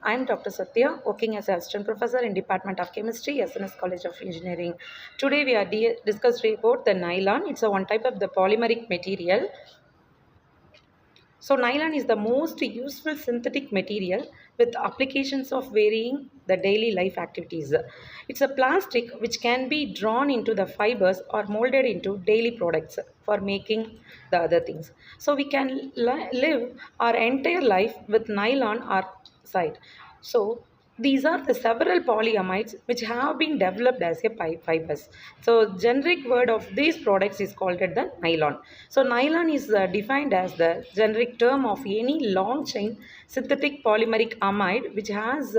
I'm Dr. Satya, working as Assistant Professor in Department of Chemistry, SNS College of Engineering. Today we are discussing about the nylon. It's a one type of the polymeric material. So nylon is the most useful synthetic material with applications of varying the daily life activities. It's a plastic which can be drawn into the fibers or molded into daily products for making the other things. So we can live our entire life with nylon or side. So these are the several polyamides which have been developed as a fibers. So generic word of these products is called the nylon. So nylon is defined as the generic term of any long chain synthetic polymeric amide which has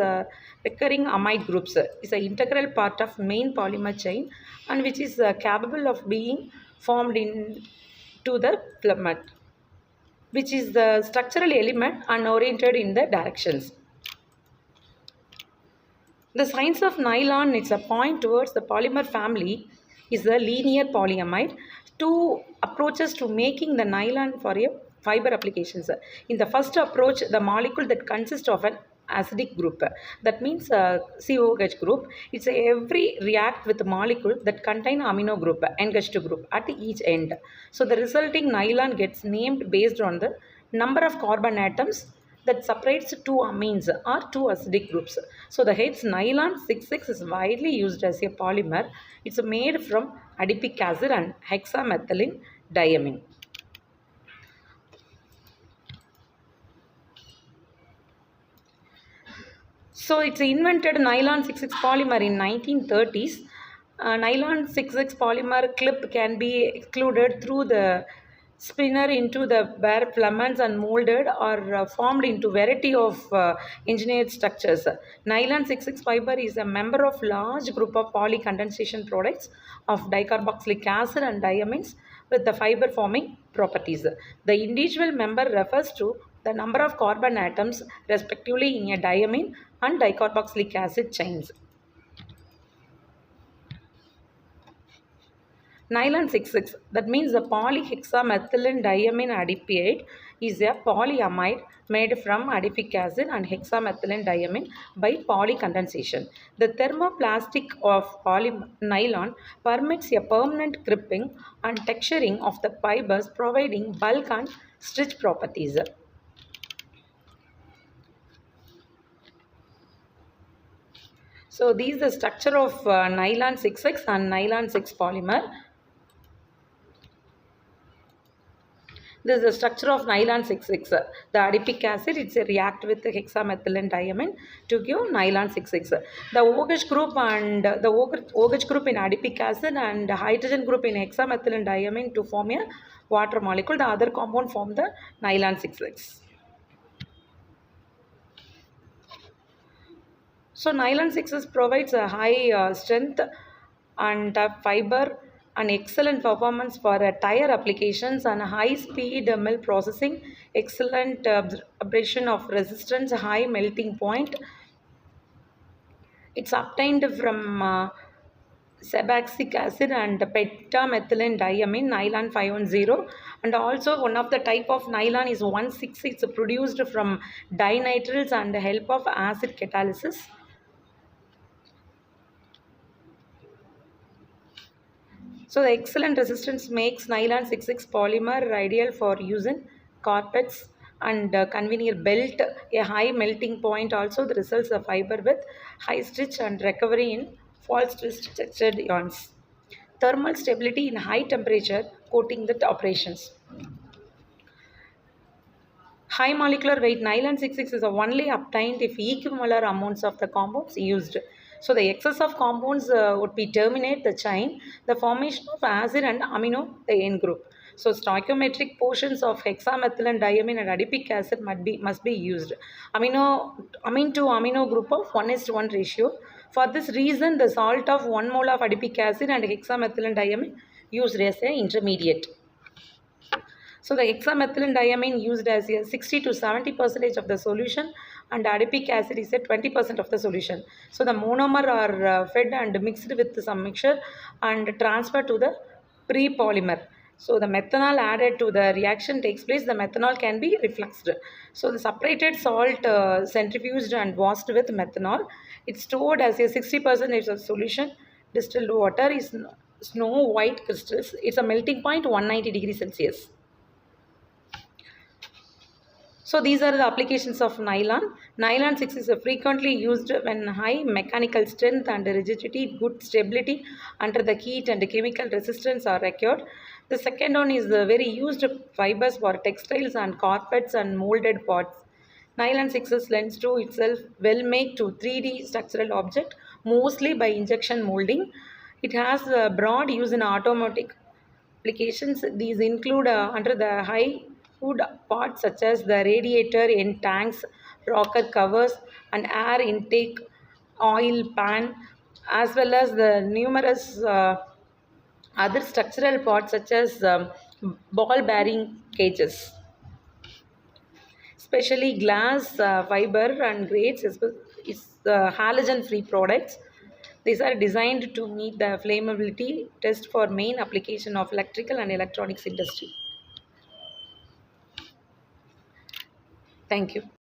recurring amide groups. It's an integral part of main polymer chain and which is capable of being formed into the filament, which is the structural element and oriented in the directions. The science of nylon, it's a point towards the polymer family, is the linear polyamide. Two approaches to making the nylon for a fiber applications. In the first approach, the molecule that consists of an acidic group, that means COH group, it's every react with a molecule that contain amino group, NH2 group at each end. So the resulting nylon gets named based on the number of carbon atoms that separates two amines or two acidic groups. So the H nylon 6,6 is widely used as a polymer. It's made from adipic acid and hexamethylene diamine. So it's invented nylon 6,6 polymer in 1930s. Nylon 6,6 polymer clip can be excluded through the spinner into the bare filaments and molded or formed into variety of engineered structures. Nylon 6,6 fiber is a member of large group of polycondensation products of dicarboxylic acid and diamines with the fiber forming properties. The individual member refers to the number of carbon atoms respectively in a diamine and dicarboxylic acid chains. Nylon 6,6, that means the polyhexamethylene diamine adipiate is a polyamide made from adipic acid and hexamethylene diamine by polycondensation. The thermoplastic of nylon permits a permanent gripping and texturing of the fibers, providing bulk and stretch properties. So this is the structure of nylon 6,6 and nylon 6 polymer. This is the structure of nylon 6,6. The adipic acid, it's a react with the hexamethylene diamine to give nylon 6,6. The OH group and the OH group in adipic acid and hydrogen group in hexamethylene diamine to form a water molecule. The other compound form the nylon 6,6. So nylon 6,6 provides a high strength and fiber and excellent performance for tire applications and high speed mill processing, excellent abrasion of resistance, high melting point. It's obtained from sebacic acid and pentamethylene diamine, nylon 510, and also one of the type of nylon is 1,6. It's produced from dinitriles and the help of acid catalysis. So the excellent resistance makes nylon 6,6 polymer ideal for use in carpets and conveyor belt. A high melting point also the results of fiber with high stretch and recovery in false twist textured yarns. Thermal stability in high temperature coating the operations. High molecular weight nylon 6,6 is only obtained if equimolar amounts of the compounds used. So the excess of compounds would be terminate the chain, the formation of acid and amino, the N group. So stoichiometric portions of hexamethylene diamine and adipic acid must be used. Amine to amino group of 1:1 ratio. For this reason, the salt of 1 mole of adipic acid and hexamethylene diamine used as an intermediate. So the hexamethylene diamine used as a 60 to 70% of the solution and adipic acid is at 20% of the solution. So the monomer are fed and mixed with some mixture and transferred to the pre-polymer. So the methanol added to the reaction takes place, the methanol can be refluxed. So the separated salt centrifuged and washed with methanol. It's stored as a 60% of solution. Distilled water is snow white crystals. It's a melting point 190 degrees Celsius. So these are the applications of nylon. Nylon 6 is frequently used when high mechanical strength and rigidity, good stability under the heat and chemical resistance are required. The second one is the very used fibers for textiles and carpets and molded pots. Nylon 6 lends to itself well made to 3D structural object, mostly by injection molding. It has a broad use in automotive applications. These include under the high hood parts such as the radiator in tanks, rocker covers, and air intake, oil pan, as well as the numerous other structural parts such as ball bearing cages. Especially glass, fiber, and grades is halogen free products. These are designed to meet the flammability test for main application of electrical and electronics industry. Thank you.